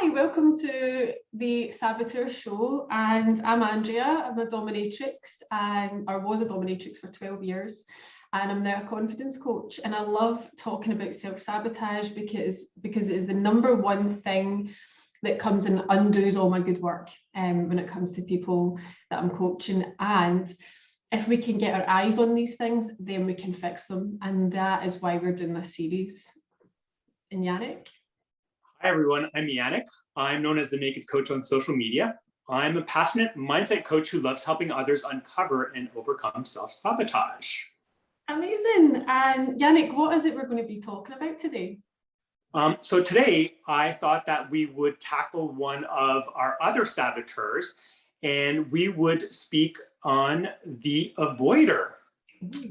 Hi, welcome to the Saboteur Show, and I'm Andrea. I'm a dominatrix, or was a dominatrix for 12 years, and I'm now a confidence coach. And I love talking about self-sabotage because it is the number one thing that comes and undoes all my good work when it comes to people that I'm coaching. And if we can get our eyes on these things, then we can fix them. And that is why we're doing this series. And Yannick? Hi everyone, I'm Yannick. I'm known as the Naked Coach on social media. I'm a passionate mindset coach who loves helping others uncover and overcome self-sabotage. Amazing. And Yannick, what is it we're going to be talking about today? So today I thought that we would tackle one of our other saboteurs, and we would speak on the avoider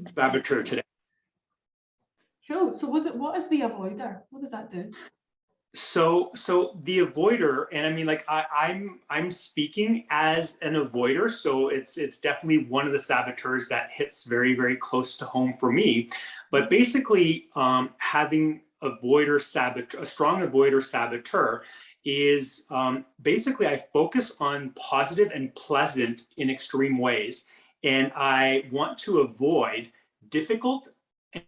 saboteur today. Cool. So what is the avoider? What does that do? So the avoider, and I mean, like I'm speaking as an avoider, so it's definitely one of the saboteurs that hits very, very close to home for me. But basically, having a strong avoider saboteur is basically I focus on positive and pleasant in extreme ways, and I want to avoid difficult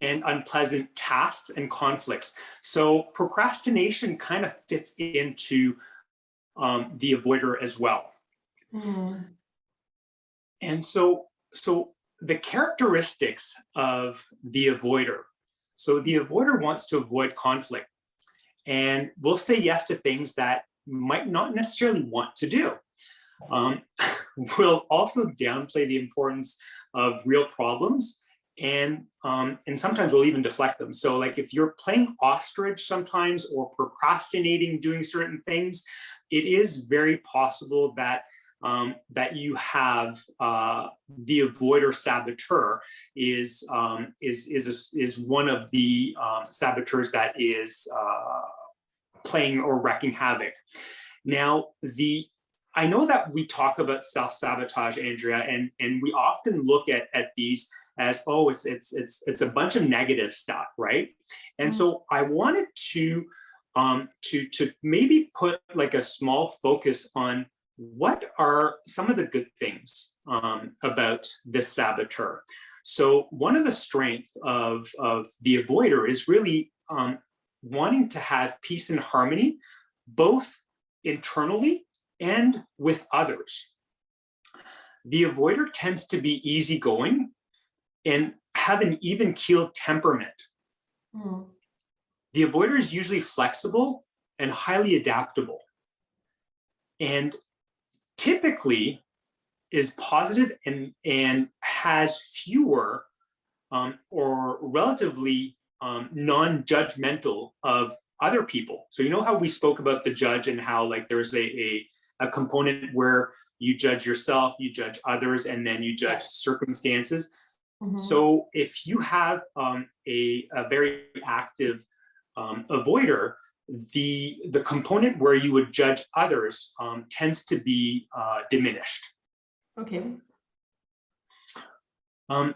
and unpleasant tasks and conflicts. So procrastination kind of fits into the avoider as well. Mm. And so the characteristics of the avoider. So the avoider wants to avoid conflict and will say yes to things that might not necessarily want to do. Will also downplay the importance of real problems, and sometimes we'll even deflect them. So like if you're playing ostrich sometimes or procrastinating doing certain things, it is very possible that that you have the avoider saboteur is one of the saboteurs that is playing or wreaking havoc. Now, I know that we talk about self-sabotage, Andrea, and we often look at these as, oh, it's a bunch of negative stuff, right? And so I wanted to maybe put like a small focus on what are some of the good things about this saboteur. So one of the strengths of the avoider is really wanting to have peace and harmony, both internally and with others. The avoider tends to be easygoing and have an even-keeled temperament. Mm. The avoider is usually flexible and highly adaptable, and typically is positive and has fewer or relatively non-judgmental of other people. So you know how we spoke about the judge and how like there's a component where you judge yourself, you judge others, and then you judge circumstances. Mm-hmm. So if you have a very active avoider, the component where you would judge others tends to be diminished. Okay.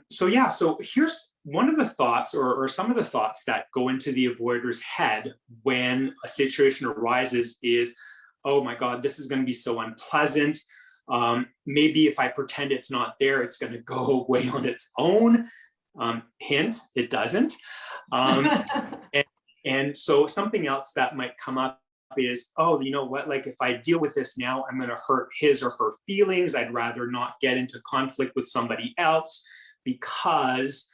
So here's one of the thoughts or some of the thoughts that go into the avoider's head when a situation arises is, oh my God, this is going to be so unpleasant. Maybe if I pretend it's not there, it's going to go away on its own. Hint, it doesn't. And so something else that might come up is, oh, you know what, like if I deal with this now, I'm going to hurt his or her feelings. I'd rather not get into conflict with somebody else, because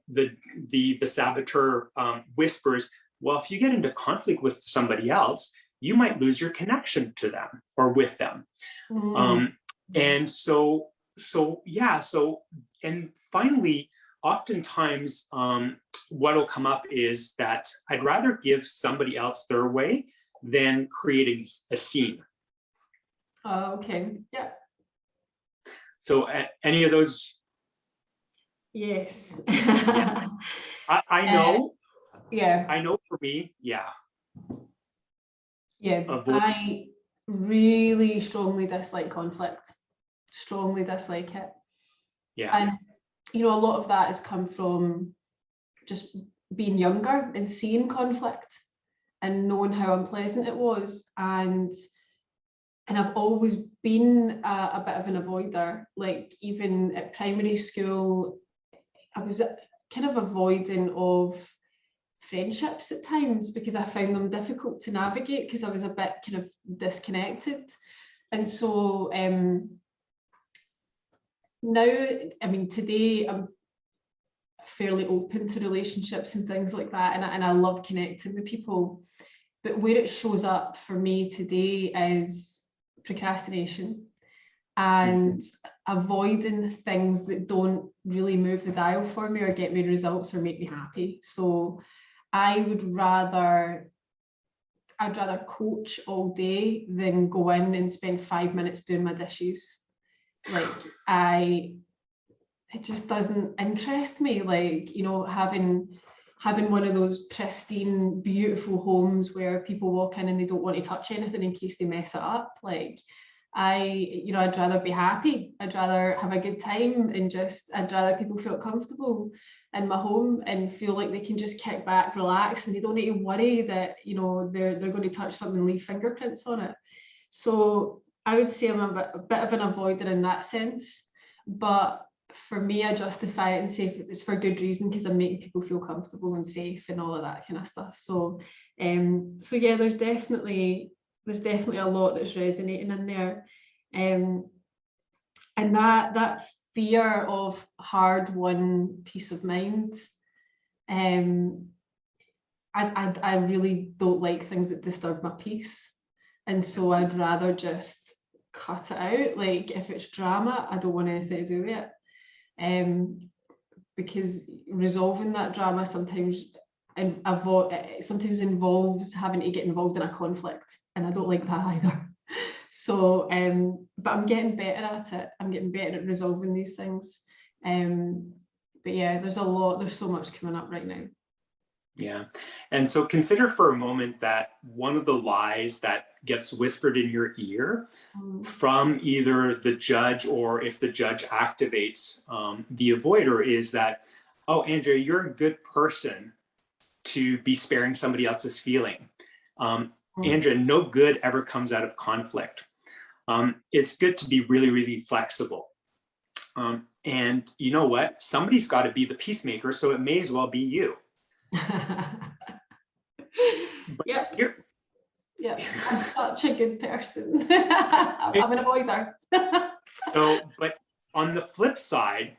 the saboteur whispers, well, if you get into conflict with somebody else, you might lose your connection to them or with them. Mm. And finally, oftentimes what'll come up is that I'd rather give somebody else their way than creating a scene. Okay, yeah. So any of those? Yes. Yeah. I know. Yeah. I know for me, yeah. Yeah, I really strongly dislike conflict. Strongly dislike it. Yeah. And you know, a lot of that has come from just being younger and seeing conflict. and knowing how unpleasant it was. And I've always been a bit of an avoider. Like even at primary school, I was kind of avoiding of friendships at times because I found them difficult to navigate because I was a bit kind of disconnected. And so now, I mean, today I'm fairly open to relationships and things like that, and I love connecting with people. But where it shows up for me today is procrastination and avoiding things that don't really move the dial for me or get me results or make me happy. So I'd rather coach all day than go in and spend 5 minutes doing my dishes. Like it just doesn't interest me. Like, you know, having one of those pristine, beautiful homes where people walk in and they don't want to touch anything in case they mess it up. Like I'd rather be happy. I'd rather have a good time and I'd rather people feel comfortable in my home and feel like they can just kick back, relax, and they don't need to worry that, you know, they're going to touch something and leave fingerprints on it. So I would say I'm a bit of an avoider in that sense, but for me, I justify it and say it's for good reason because I'm making people feel comfortable and safe and all of that kind of stuff. So yeah, there's definitely a lot that's resonating in there, and that fear of hard-won peace of mind. I really don't like things that disturb my peace, and so I'd rather just cut it out. Like if it's drama, I don't want anything to do with it. Because resolving that drama sometimes involves having to get involved in a conflict, and I don't like that either. So but I'm getting better at it. I'm getting better at resolving these things. But yeah, there's so much coming up right now. Yeah. And so consider for a moment that one of the lies that gets whispered in your ear from either the judge, or if the judge activates the avoider, is that, oh, Andrea, you're a good person to be sparing somebody else's feeling. Andrea, no good ever comes out of conflict. It's good to be really, really flexible. And you know what? Somebody's got to be the peacemaker, so it may as well be you. Yep. Yeah, I'm such a good person. I'm an avoider. So, but on the flip side,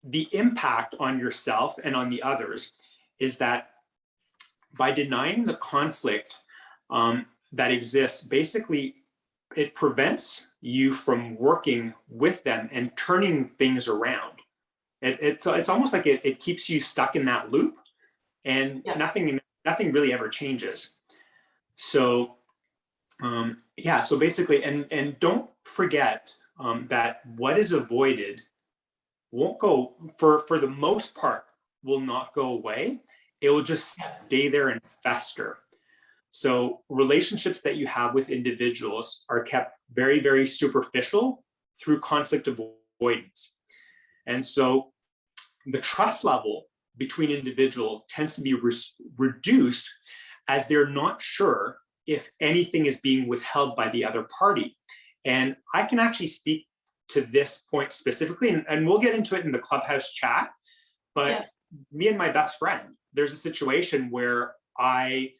the impact on yourself and on the others is that by denying the conflict that exists, basically it prevents you from working with them and turning things around. It's almost like it keeps you stuck in that loop, and nothing really ever changes. So so basically, and don't forget that what is avoided won't go, for the most part, will not go away. It will just stay there and fester. So relationships that you have with individuals are kept very, very superficial through conflict avoidance. And so the trust level between individuals tends to be reduced as they're not sure if anything is being withheld by the other party. And I can actually speak to this point specifically, and we'll get into it in the Clubhouse chat, but me and my best friend, there's a situation where I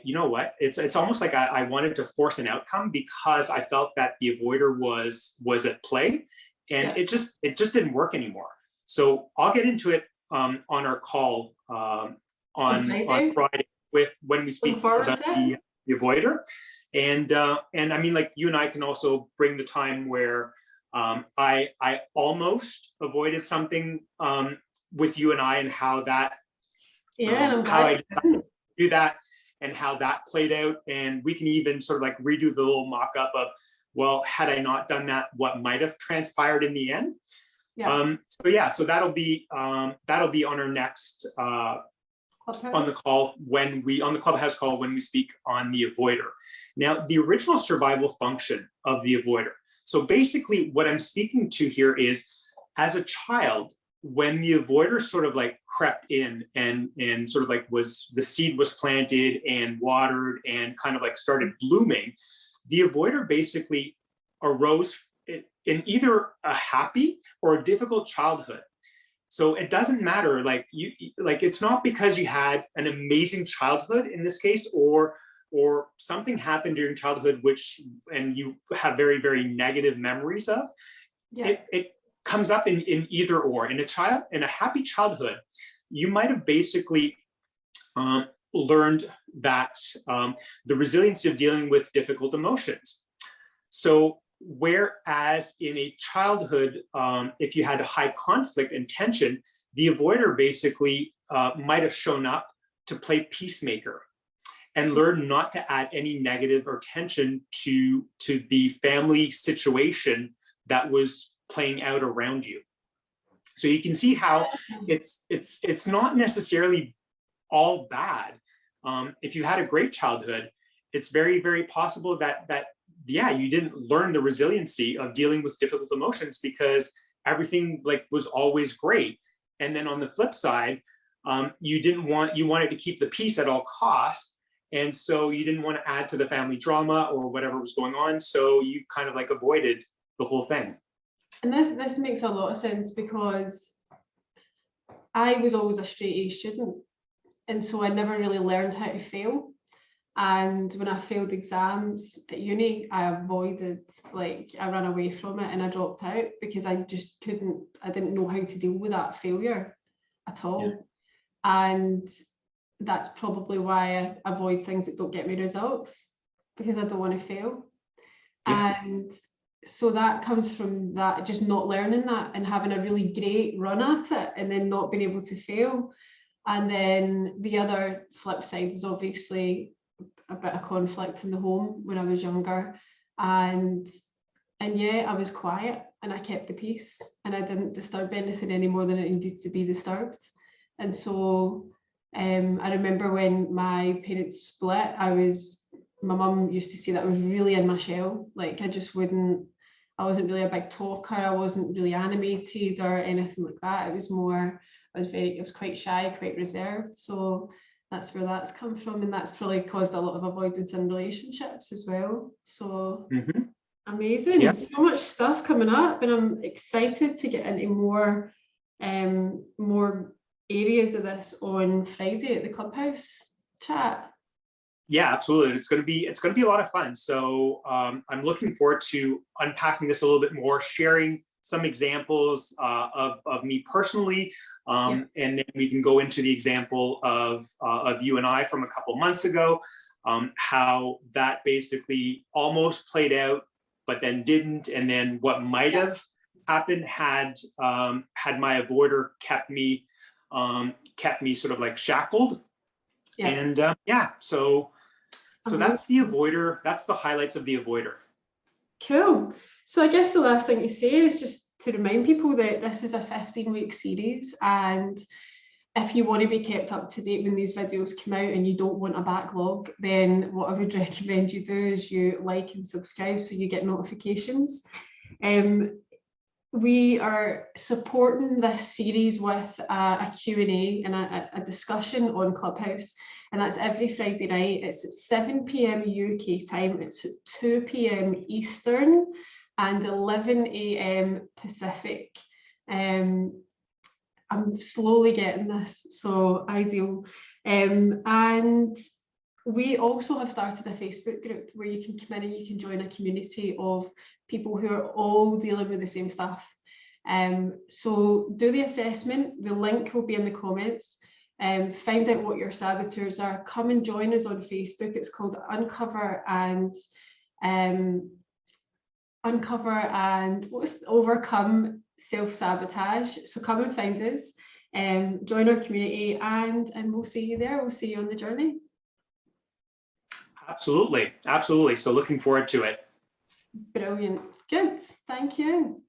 you know what, it's almost like I wanted to force an outcome because I felt that the avoider was at play, and it just didn't work anymore. So I'll get into it on our call on Friday when we speak about the avoider. And I mean, like, you and I can also bring the time where I almost avoided something with you and I, and how that how I do that and how that played out. And we can even sort of like redo the little mock-up of, well, had I not done that, what might have transpired in the end. So that'll be on our next on the Clubhouse call when we speak on the avoider. Now, the original survival function of the avoider. So basically what I'm speaking to here is, as a child, when the avoider sort of like crept in and sort of like the seed was planted and watered and kind of like started blooming, the avoider basically arose in either a happy or a difficult childhood. So it doesn't matter, like it's not because you had an amazing childhood in this case, or something happened during childhood and you have very, very negative memories of. Yeah. It comes up in either or. In a happy childhood, you might have basically learned that the resiliency of dealing with difficult emotions. So whereas in a childhood, if you had a high conflict and tension, the avoider basically might have shown up to play peacemaker and learn not to add any negative or tension to the family situation that was playing out around you. So you can see how it's not necessarily all bad. If you had a great childhood, it's very, very possible that yeah, you didn't learn the resiliency of dealing with difficult emotions because everything like was always great. And then on the flip side, you wanted to keep the peace at all costs. And so you didn't want to add to the family drama or whatever was going on. So you kind of like avoided the whole thing. And this makes a lot of sense because I was always a straight A student. And so I never really learned how to fail. And when I failed exams at uni, I ran away from it and I dropped out because I didn't know how to deal with that failure at all. Yeah. And that's probably why I avoid things that don't get me results, because I don't want to fail. Yeah. And so that comes from that, just not learning that and having a really great run at it and then not being able to fail. And then the other flip side is obviously a bit of conflict in the home when I was younger, and yeah, I was quiet and I kept the peace and I didn't disturb anything any more than it needed to be disturbed. And so I remember when my parents split, my mum used to say that I was really in my shell. Like I wasn't really a big talker, I wasn't really animated or anything like that. It was more, I was quite shy, quite reserved. So that's where that's come from, and that's probably caused a lot of avoidance in relationships as well. So amazing. Yep. So much stuff coming up, and I'm excited to get into more areas of this on Friday at the Clubhouse chat. Yeah, absolutely. It's going to be a lot of fun. So I'm looking forward to unpacking this a little bit more, sharing some examples of me personally, and then we can go into the example of you and I from a couple months ago, how that basically almost played out, but then didn't, and then what might have happened had my avoider kept me sort of like shackled, and so that's the avoider. That's the highlights of the avoider. Cool. So I guess the last thing to say is just to remind people that this is a 15-week series, and if you want to be kept up to date when these videos come out and you don't want a backlog, then what I would recommend you do is you like and subscribe so you get notifications. We are supporting this series with a Q&A and a discussion on Clubhouse, and that's every Friday night. It's at 7 p.m. UK time, it's at 2 p.m. Eastern and 11 a.m. Pacific. I'm slowly getting this, so ideal. And we also have started a Facebook group where you can come in and you can join a community of people who are all dealing with the same stuff. So do the assessment. The link will be in the comments. Find out what your saboteurs are. Come and join us on Facebook. It's called Uncover and Overcome Self-Sabotage. So come and find us, join our community, and we'll see you there. We'll see you on the journey. Absolutely. So looking forward to it. Brilliant. Good. Thank you.